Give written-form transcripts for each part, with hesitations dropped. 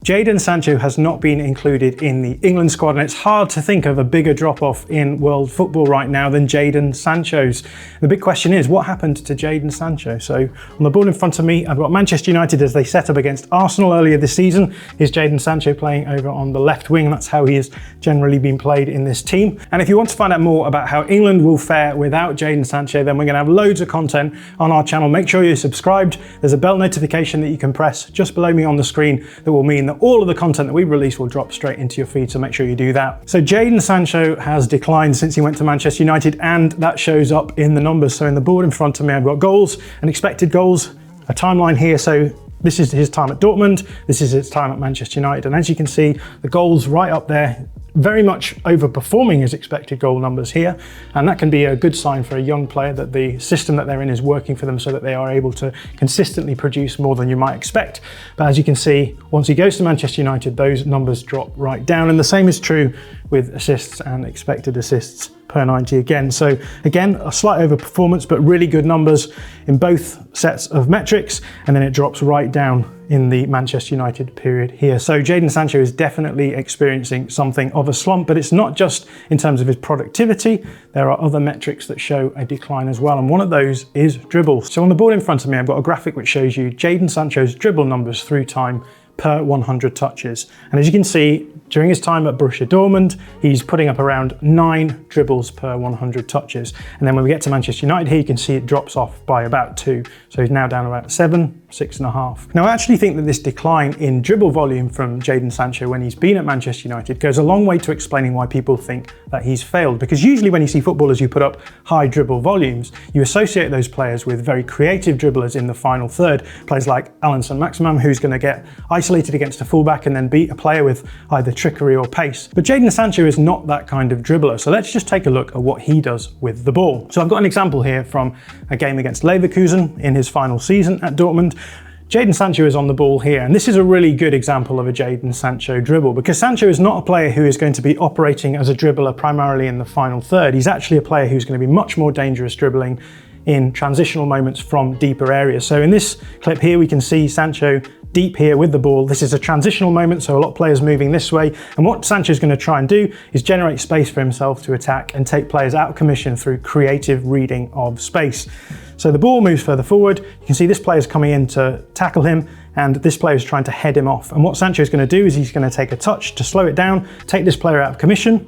Jadon Sancho has not been included in the England squad, and it's hard to think of a bigger drop-off in world football right now than Jadon Sancho's. The big question is, what happened to Jadon Sancho? So on the board in front of me, I've got Manchester United as they set up against Arsenal earlier this season. Here's Jadon Sancho playing over on the left wing. That's how he has generally been played in this team. And if you want to find out more about how England will fare without Jadon Sancho, then we're going to have loads of content on our channel. Make sure you're subscribed. There's a bell notification that you can press just below me on the screen that will mean that all of the content that we release will drop straight into your feed, so make sure you do that. So Jadon Sancho has declined since he went to Manchester United, and that shows up in the numbers. So in the board in front of me, I've got goals and expected goals, a timeline here. So this is his time at Dortmund, this is his time at Manchester United, and as you can see, the goals right up there, very much overperforming his expected goal numbers here, and that can be a good sign for a young player that the system that they're in is working for them so that they are able to consistently produce more than you might expect. But as you can see, once he goes to Manchester United, those numbers drop right down, and the same is true with assists and expected assists per 90 again. So again, a slight overperformance, but really good numbers in both sets of metrics, and then it drops right down in the Manchester United period here. So Jadon Sancho is definitely experiencing something of a slump, but it's not just in terms of his productivity. There are other metrics that show a decline as well, and one of those is dribbles. So on the board in front of me, I've got a graphic which shows you Jadon Sancho's dribble numbers through time per 100 touches. And as you can see, during his time at Borussia Dortmund, he's putting up around 9 dribbles per 100 touches. And then when we get to Manchester United here, you can see it drops off by about 2. So he's now down about 7, 6.5. Now I actually think that this decline in dribble volume from Jadon Sancho when he's been at Manchester United goes a long way to explaining why people think that he's failed. Because usually when you see footballers who put up high dribble volumes, you associate those players with very creative dribblers in the final third. Players like Alan Saint-Maximin, who's going to get isolated against a fullback and then beat a player with either trickery or pace. But Jadon Sancho is not that kind of dribbler, so let's just take a look at what he does with the ball. So I've got an example here from a game against Leverkusen in his final season at Dortmund. Jadon Sancho is on the ball here, and this is a really good example of a Jadon Sancho dribble, because Sancho is not a player who is going to be operating as a dribbler primarily in the final third. He's actually a player who's going to be much more dangerous dribbling in transitional moments from deeper areas. So in this clip here, we can see Sancho deep here with the ball. This is a transitional moment, so a lot of players moving this way. And what Sancho's going to try and do is generate space for himself to attack and take players out of commission through creative reading of space. So the ball moves further forward. You can see this player's coming in to tackle him, and this player is trying to head him off. And what Sancho's going to do is he's going to take a touch to slow it down, take this player out of commission.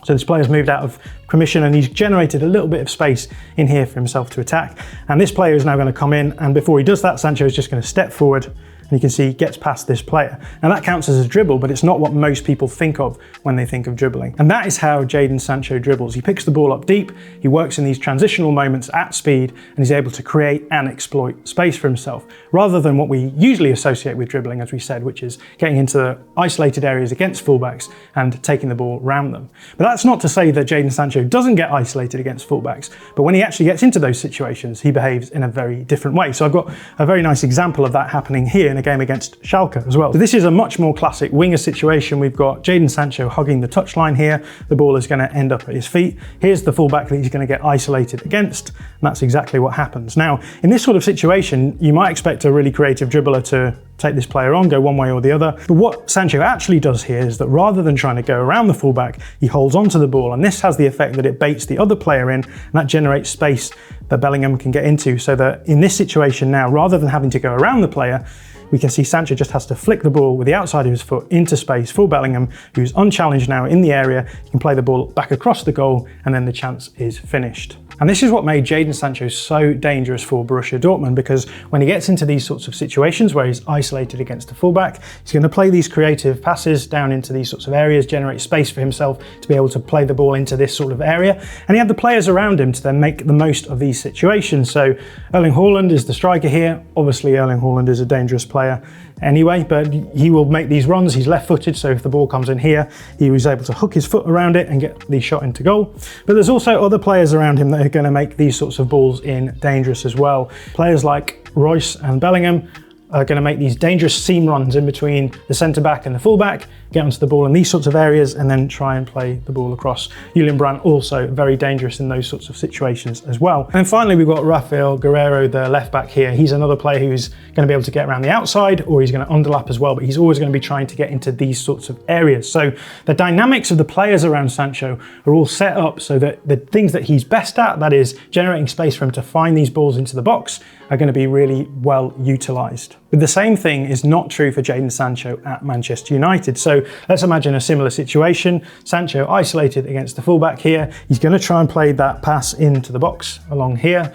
So this player's moved out of commission and he's generated a little bit of space in here for himself to attack. And this player is now going to come in, and before he does that, Sancho is just going to step forward, and you can see he gets past this player. Now that counts as a dribble, but it's not what most people think of when they think of dribbling. And that is how Jadon Sancho dribbles. He picks the ball up deep, he works in these transitional moments at speed, and he's able to create and exploit space for himself, rather than what we usually associate with dribbling, as we said, which is getting into isolated areas against fullbacks and taking the ball around them. But that's not to say that Jadon Sancho doesn't get isolated against fullbacks, but when he actually gets into those situations, he behaves in a very different way. So I've got a very nice example of that happening here in a game against Schalke as well. So this is a much more classic winger situation. We've got Jadon Sancho hugging the touchline here. The ball is going to end up at his feet. Here's the fullback that he's going to get isolated against, and that's exactly what happens. Now, in this sort of situation, you might expect a really creative dribbler to take this player on, go one way or the other. But what Sancho actually does here is that rather than trying to go around the fullback, he holds onto the ball, and this has the effect that it baits the other player in, and that generates space that Bellingham can get into, so that in this situation now, rather than having to go around the player, we can see Sancho just has to flick the ball with the outside of his foot into space for Bellingham, who's unchallenged now in the area. He can play the ball back across the goal, and then the chance is finished. And this is what made Jadon Sancho so dangerous for Borussia Dortmund, because when he gets into these sorts of situations where he's isolated against a fullback, he's going to play these creative passes down into these sorts of areas, generate space for himself to be able to play the ball into this sort of area. And he had the players around him to then make the most of these situations. So Erling Haaland is the striker here. Obviously, Erling Haaland is a dangerous player anyway, but he will make these runs. He's left-footed, so if the ball comes in here, he was able to hook his foot around it and get the shot into goal. But there's also other players around him that are going to make these sorts of balls in dangerous as well. Players like Royce and Bellingham are going to make these dangerous seam runs in between the centre-back and the full-back, get onto the ball in these sorts of areas, and then try and play the ball across. Julian Brandt also very dangerous in those sorts of situations as well. And finally, we've got Rafael Guerreiro, the left-back here. He's another player who's going to be able to get around the outside, or he's going to underlap as well, but he's always going to be trying to get into these sorts of areas. So the dynamics of the players around Sancho are all set up so that the things that he's best at, that is generating space for him to find these balls into the box, are going to be really well utilised. But the same thing is not true for Jadon Sancho at Manchester United. So let's imagine a similar situation. Sancho isolated against the fullback here. He's going to try and play that pass into the box along here.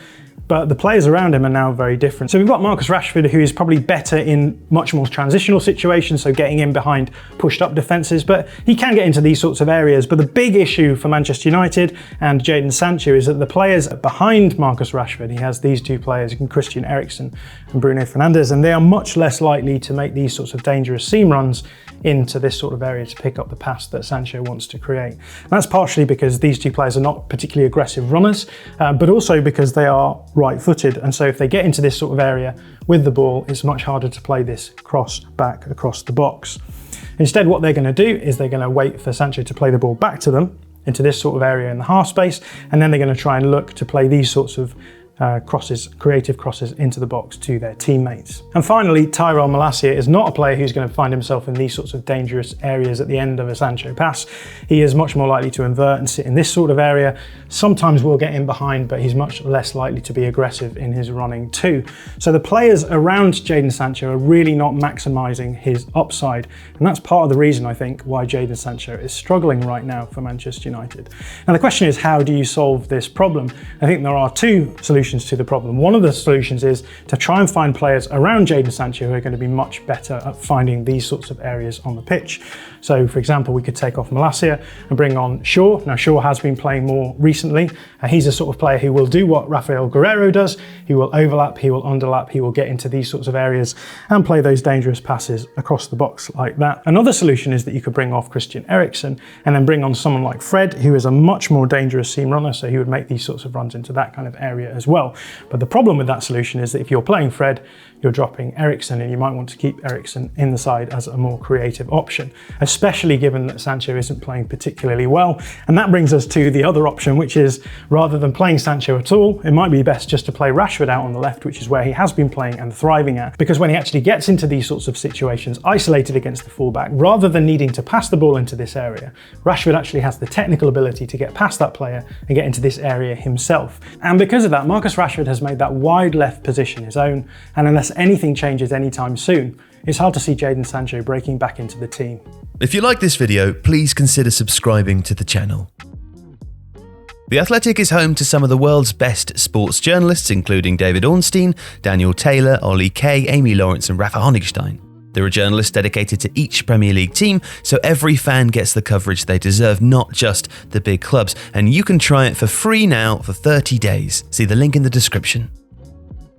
But the players around him are now very different. So we've got Marcus Rashford, who is probably better in much more transitional situations, so getting in behind pushed up defences, but he can get into these sorts of areas. But the big issue for Manchester United and Jadon Sancho is that the players behind Marcus Rashford, he has these two players, Christian Eriksen and Bruno Fernandes, and they are much less likely to make these sorts of dangerous seam runs into this sort of area to pick up the pass that Sancho wants to create. And that's partially because these two players are not particularly aggressive runners, but also because they are right-footed. And so if they get into this sort of area with the ball, it's much harder to play this cross back across the box. Instead, what they're going to do is they're going to wait for Sancho to play the ball back to them into this sort of area in the half space, and then they're going to try and look to play these sorts of creative crosses into the box to their teammates. And finally, Tyrell Malacia is not a player who's going to find himself in these sorts of dangerous areas at the end of a Sancho pass. He is much more likely to invert and sit in this sort of area. Sometimes we'll get in behind, but he's much less likely to be aggressive in his running too. So the players around Jadon Sancho are really not maximising his upside. And that's part of the reason, I think, why Jadon Sancho is struggling right now for Manchester United. Now the question is, how do you solve this problem? I think there are two solutions to the problem. One of the solutions is to try and find players around Jadon Sancho who are going to be much better at finding these sorts of areas on the pitch. So for example, we could take off Malacia and bring on Shaw. Now Shaw has been playing more recently. He's a sort of player who will do what Rafael Guerreiro does. He will overlap, he will underlap, he will get into these sorts of areas and play those dangerous passes across the box like that. Another solution is that you could bring off Christian Eriksen and then bring on someone like Fred, who is a much more dangerous seam runner, so he would make these sorts of runs into that kind of area as well. But the problem with that solution is that if you're playing Fred, you're dropping Eriksen, and you might want to keep Eriksen in the side as a more creative option, especially given that Sancho isn't playing particularly well. And that brings us to the other option, which is rather than playing Sancho at all, it might be best just to play Rashford out on the left, which is where he has been playing and thriving at, because when he actually gets into these sorts of situations, isolated against the fullback, rather than needing to pass the ball into this area, Rashford actually has the technical ability to get past that player and get into this area himself. And because of that, Marcus Rashford has made that wide left position his own, and unless anything changes anytime soon, it's hard to see Jadon Sancho breaking back into the team. If you like this video, please consider subscribing to the channel. The Athletic is home to some of the world's best sports journalists, including David Ornstein, Daniel Taylor, Ollie Kay, Amy Lawrence and Rafa Honigstein. There are journalists dedicated to each Premier League team, so every fan gets the coverage they deserve, not just the big clubs. And you can try it for free now for 30 days. See the link in the description.